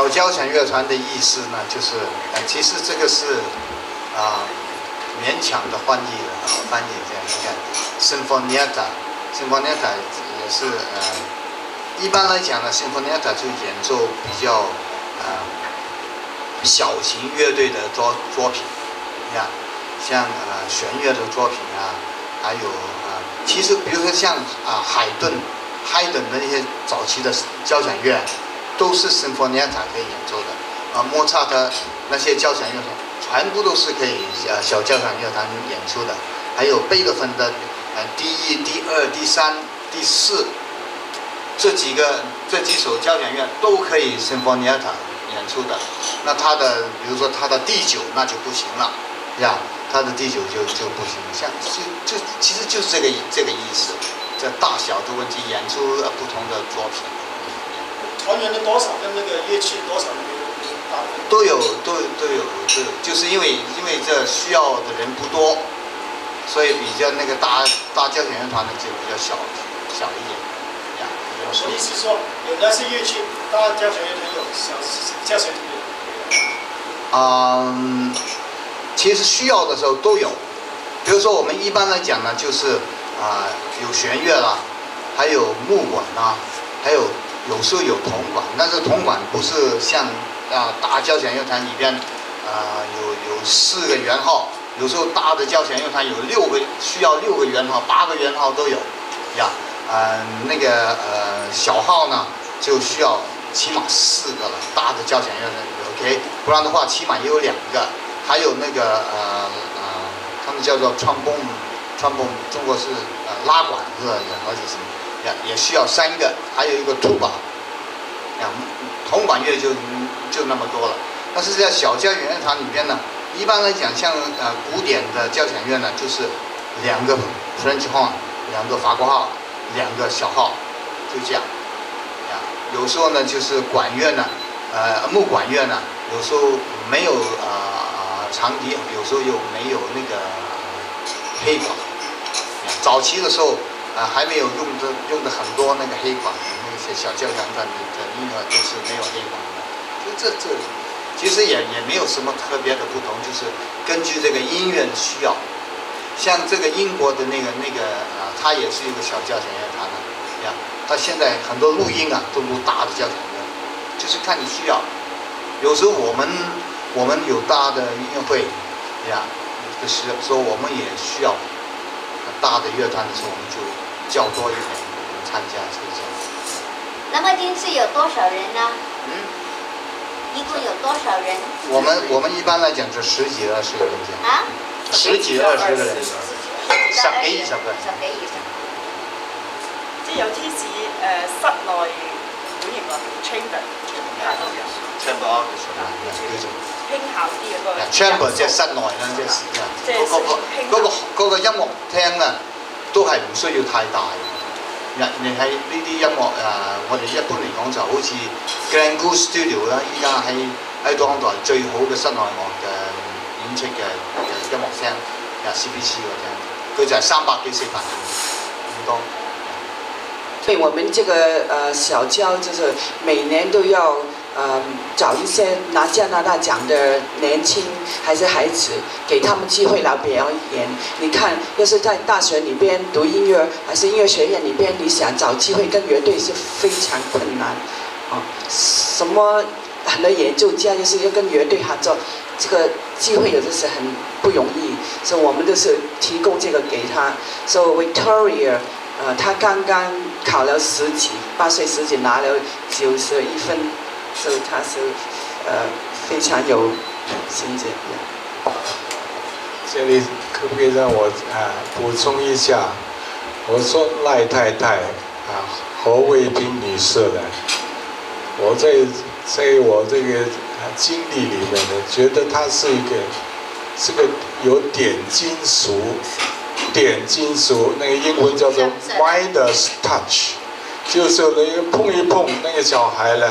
小交响乐团的意思呢，就是其实这个是勉强的翻译这样你看 sinfonietta 也是一般来讲呢 sinfonietta 就演奏比较小型乐队的作品，你看像弦乐的作品还有其实比如说像海顿的那些早期的交响乐，都是 sinfonietta 可以演奏的莫扎特那些交响乐团全部都是可以小交响乐团演出的，还有贝多芬的第一、第二、第三、第四这几首交响乐都可以 sinfonietta 演出的。那比如说他的第九那就不行了，呀，他的第九就不行，像其实就是这个意思，这大小的问题，演出不同的作品。团员的多少跟那个乐器多少都有，就是因为这需要的人不多，所以比较那个大交响乐团呢就比较小一点，呀。我意思说，有那些乐器，大交响乐团有，小交响乐团有。其实需要的时候都有，比如说我们一般来讲呢，就是有弦乐啦，还有木管啦，还有时候有铜管，但是铜管不是像大交响乐团里边有4个圆号，有时候大的交响乐团有需要6个圆号、8个圆号都有，呀，那个小号呢就需要起码4个了，大的交响乐团 OK， 不然的话起码也有2个，还有那个他们叫做穿泵，中国是拉管是吧？好几种，也需要3个，还有一个tuba，铜管乐就那么多了。但是在小交响乐团里边呢，一般来讲，像古典的交响乐呢，就是2个 French horn， 2个法国号，2个小号，就这样。有时候呢，就是管乐呢，木管乐呢，有时候没有长笛，有时候又没有那个黑管。早期的时候还没有用的很多那个黑管，那些小交响团的音乐都是没有黑管的。这其实也没有什么特别的不同，就是根据这个音乐的需要。像这个英国的那个它也是一个小交响乐团的呀，它现在很多录音都录大的交响乐，就是看你需要。有时候我们有大的音乐会呀，就是说我们也需要大的乐团的时候，我们就叫多一点参加这个。那么这次有多少人呢？一共有多少人？我们一般来讲就10几20个人这样。10几20個人。10幾20個。即係有啲似室內管弦樂 chamber。chamber 輕巧啲嘅嗰個。chamber 即係室內啦，即係嗰個音樂廳都係唔需要太大。你喺呢啲音樂我哋一般嚟講就好似 Grand Goose Studio 啦，依家喺多倫多最好嘅室內樂嘅演出嘅音樂廳，CBC 個廳，佢就係300幾400咁多。所以我们这个小交就是每年都要找一些拿加拿大奖的年轻还是孩子，给他们机会来表演。你看，要是在大学里边读音乐，还是音乐学院里边，你想找机会跟乐队是非常困难啊。什么很多演奏家就是要跟乐队合作，这个机会有的是很不容易，所以我们就是提供这个给他。So Victoria。他刚刚考了10级，8岁10级拿了91分，所以他是非常有成绩。这里可不可以让我补充一下？我说赖太太何卫平女士呢？我在我这个经历里面呢，觉得她是个有点金属。那个英文叫做 Midas touch， 就是那个碰一碰那个小孩呢，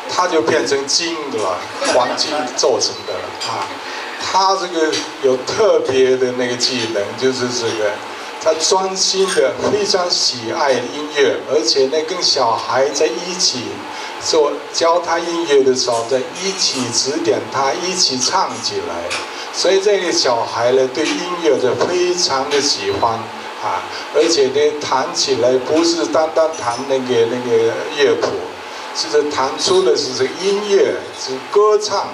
他就变成金的了，黄金做成的了他这个有特别的那个技能，就是这个，他专心的非常喜爱音乐，而且呢跟小孩在一起教他音乐的时候，在一起指点他，一起唱起来。所以这个小孩呢，对音乐的非常的喜欢啊，而且呢，弹起来不是单单弹那个乐谱，是弹出的是这个音乐，是歌唱。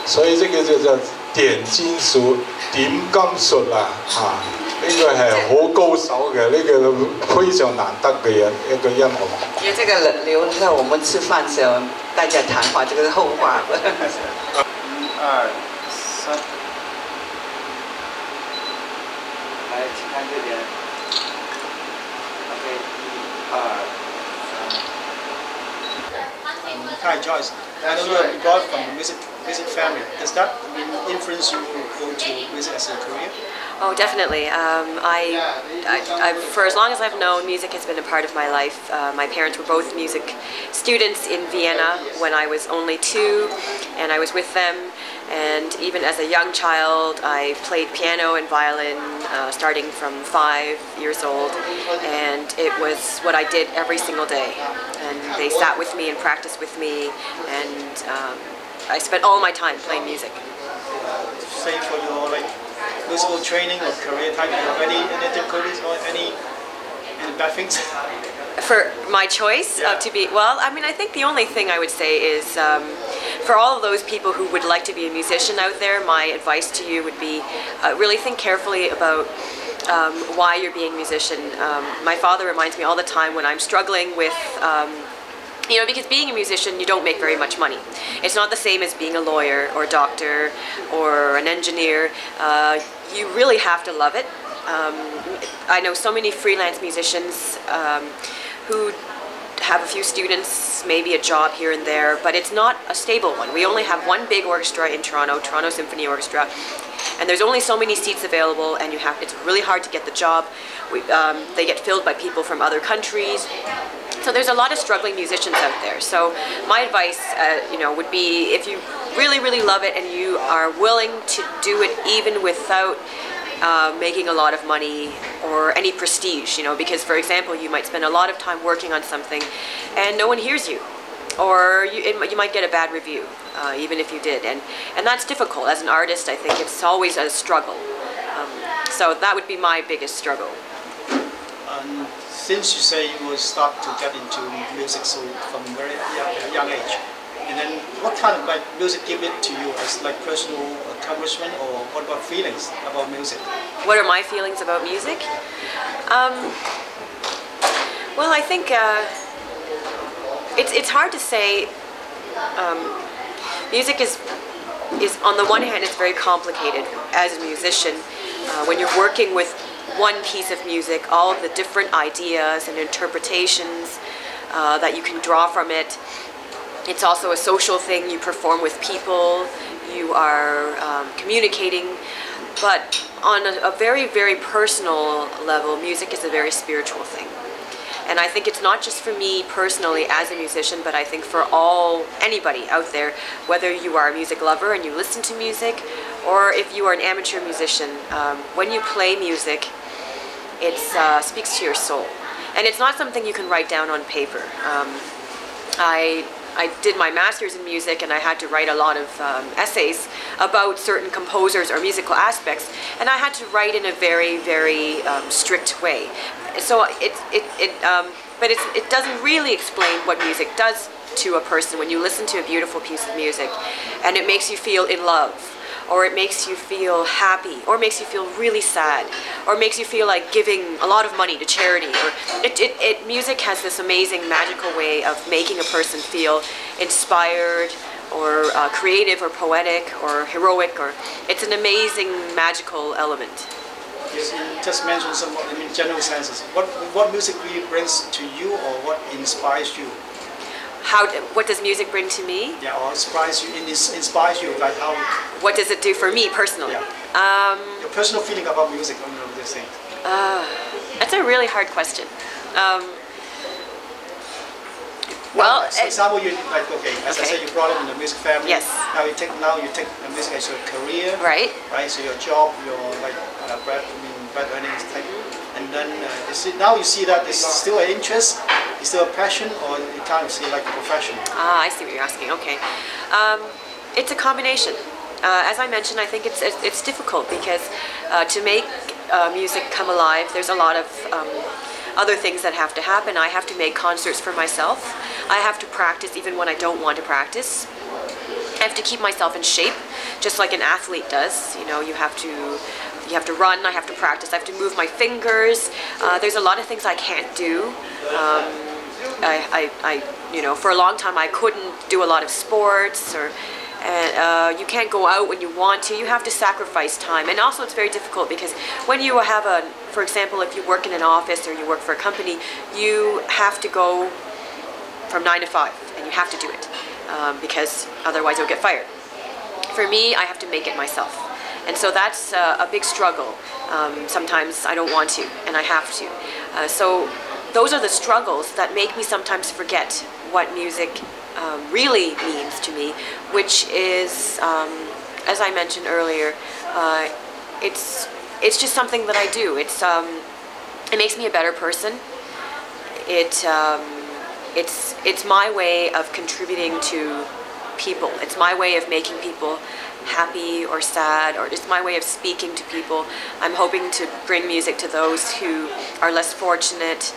所以这个就叫點金屬、點金術啦，呢個係好高手嘅，呢個非常難得嘅一個音樂。因為這個留在我們吃飯時候大家談話，這個是後話。1、2、3。來，請看這邊。OK，1、2、3。Hi Joyce, I know you're brought from a music family. Does that influence you go to music as a career? Oh, definitely. For as long as I've known, music has been a part of my life. My parents were both music students in Vienna when I was only 2, and I was with them. And even as a young child, I played piano and violin, starting from 5 years old. And it was what I did every single day. And they sat with me and practiced with me, and I spent all my time playing music. Same for your musical training or career type. Do you have any difficulties or any bad things? For my choice to be, well, I mean, I think the only thing I would say is for all of those people who would like to be a musician out there, my advice to you would be really think carefully about why you're being a musician. My father reminds me all the time when I'm struggling with because being a musician, you don't make very much money. It's not the same as being a lawyer or a doctor or an engineer. You really have to love it. I know so many freelance musicians who have a few students, maybe a job here and there, but it's not a stable one. We only have one big orchestra in Toronto, Toronto Symphony Orchestra, and there's only so many seats available, and it's really hard to get the job. They get filled by people from other countries. So there's a lot of struggling musicians out there. So my advice, would be if you really, really love it and you are willing to do it even without making a lot of money or any prestige, because for example, you might spend a lot of time working on something and no one hears you, or you might get a bad review, even if you did, and that's difficult. As an artist, I think it's always a struggle. So that would be my biggest struggle. Since you say you will start to get into music so from very young age, and then what kind of music give it to you as personal accomplishment, or what about feelings about music? What are my feelings about music? Well, I think it's hard to say. Music is on the one hand, it's very complicated as a musician. When you're working with one piece of music, all of the different ideas and interpretations that you can draw from it. It's also a social thing. You perform with people, you are communicating, but on a very, very personal level, music is a very spiritual thing. And I think it's not just for me personally as a musician, but I think for anybody out there, whether you are a music lover and you listen to music, or if you are an amateur musician, when you play music, it speaks to your soul. And it's not something you can write down on paper. I did my master's in music, and I had to write a lot of essays about certain composers or musical aspects, and I had to write in a very, very strict way. So but it doesn't really explain what music does to a person when you listen to a beautiful piece of music, and it makes you feel in love, or it makes you feel happy, or makes you feel really sad, or makes you feel like giving a lot of money to charity. Or music has this amazing magical way of making a person feel inspired, or creative, or poetic, or heroic, or it's an amazing magical element. You just mentioned some general senses. What music really brings to you, or what inspires you? What does music bring to me? Yeah, or inspires you, like how... What does it do for me personally? Yeah. Your personal feeling about music, this thing. That's a really hard question. Well, for example, you as I said, you brought up in the music family. Yes. Now you take music as your career. Right. Right. So your job, your bread earnings type. And And then now you see that it's still an interest, it's still a passion, or you kind of see like a profession? Ah, I see what you're asking. Okay, it's a combination. As I mentioned, I think it's difficult because to make music come alive, there's a lot of other things that have to happen. I have to make concerts for myself. I have to practice even when I don't want to practice. I have to keep myself in shape, just like an athlete does. You know, you have to run. I have to practice. I have to move my fingers. There's a lot of things I can't do. You know, for a long time I couldn't do a lot of sports, or you can't go out when you want to. You have to sacrifice time, and also it's very difficult because when you have for example, if you work in an office or you work for a company, you have to go from 9 to 5, and you have to do it because otherwise you'll get fired. For me, I have to make it myself, and so that's a big struggle. Sometimes I don't want to, and I have to. So those are the struggles that make me sometimes forget what music really means to me, which is, as I mentioned earlier, it's just something that I do. It makes me a better person. It's my way of contributing to people. It's my way of making people happy or sad, or it's my way of speaking to people. I'm hoping to bring music to those who are less fortunate,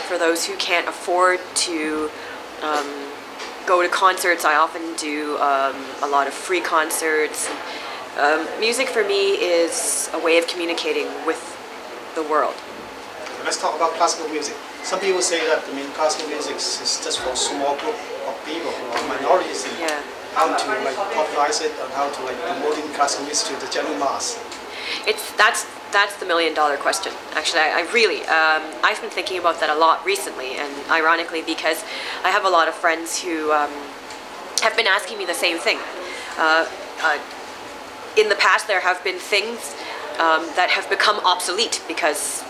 for those who can't afford to go to concerts. I often do a lot of free concerts. Music for me is a way of communicating with the world. Let's talk about classical music. Some people say that classical music is just for a small group of people who are minorities, and how to like popularize it and how to like promoting classical music to the general mass. That's the $1 million question. Actually, I really, I've been thinking about that a lot recently, and ironically because I have a lot of friends who have been asking me the same thing. In the past, there have been things that have become obsolete because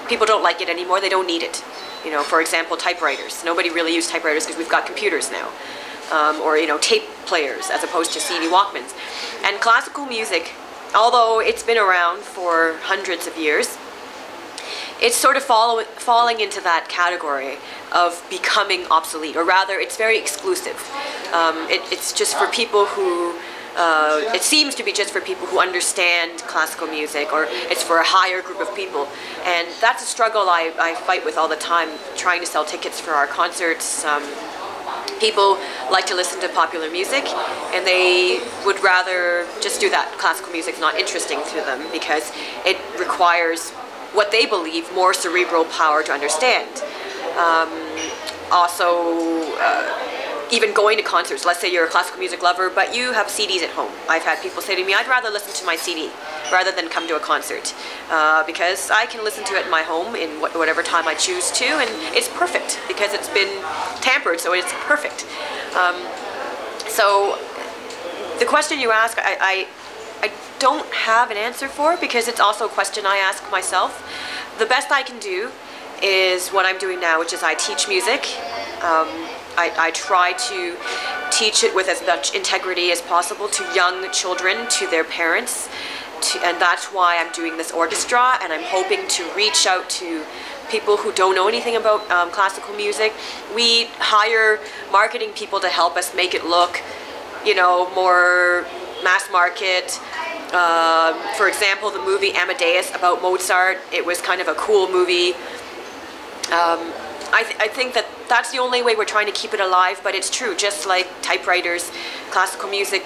people don't like it anymore. They don't need it. You know, for example, typewriters. Nobody really uses typewriters because we've got computers now, or you know, tape players as opposed to CD Walkmans. And classical music, although it's been around for hundreds of years, it's sort of falling into that category of becoming obsolete, or rather, it's very exclusive. It's just for people who. It seems to be just for people who understand classical music, or it's for a higher group of people. And that's a struggle I fight with all the time, trying to sell tickets for our concerts. People like to listen to popular music, and they would rather just do that. Classical music's not interesting to them because it requires what they believe more cerebral power to understand. Even going to concerts, let's say you're a classical music lover, but you have CDs at home. I've had people say to me, I'd rather listen to my CD rather than come to a concert because I can listen to it in my home in whatever time I choose to, and it's perfect because it's been tampered, so it's perfect. So the question you ask, I don't have an answer for, because it's also a question I ask myself. The best I can do is what I'm doing now, which is I teach music. I try to teach it with as much integrity as possible to young children, to their parents, and that's why I'm doing this orchestra, and I'm hoping to reach out to people who don't know anything about classical music. We hire marketing people to help us make it look, you know, more mass market. For example, the movie Amadeus about Mozart, it was kind of a cool movie. I think that's the only way we're trying to keep it alive, but it's true, just like typewriters, classical music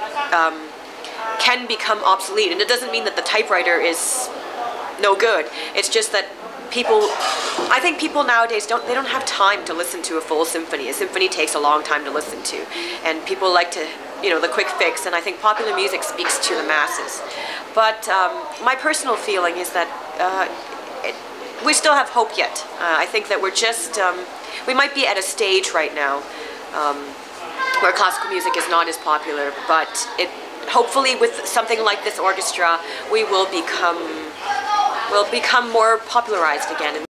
can become obsolete, and it doesn't mean that the typewriter is no good. It's just that I think people nowadays don't have time to listen to a full symphony. A symphony takes a long time to listen to, and people like to, you know, the quick fix, and I think popular music speaks to the masses. But my personal feeling is that we still have hope yet. I think that we're just, we might be at a stage right now where classical music is not as popular, but hopefully with something like this orchestra, we'll become more popularized again.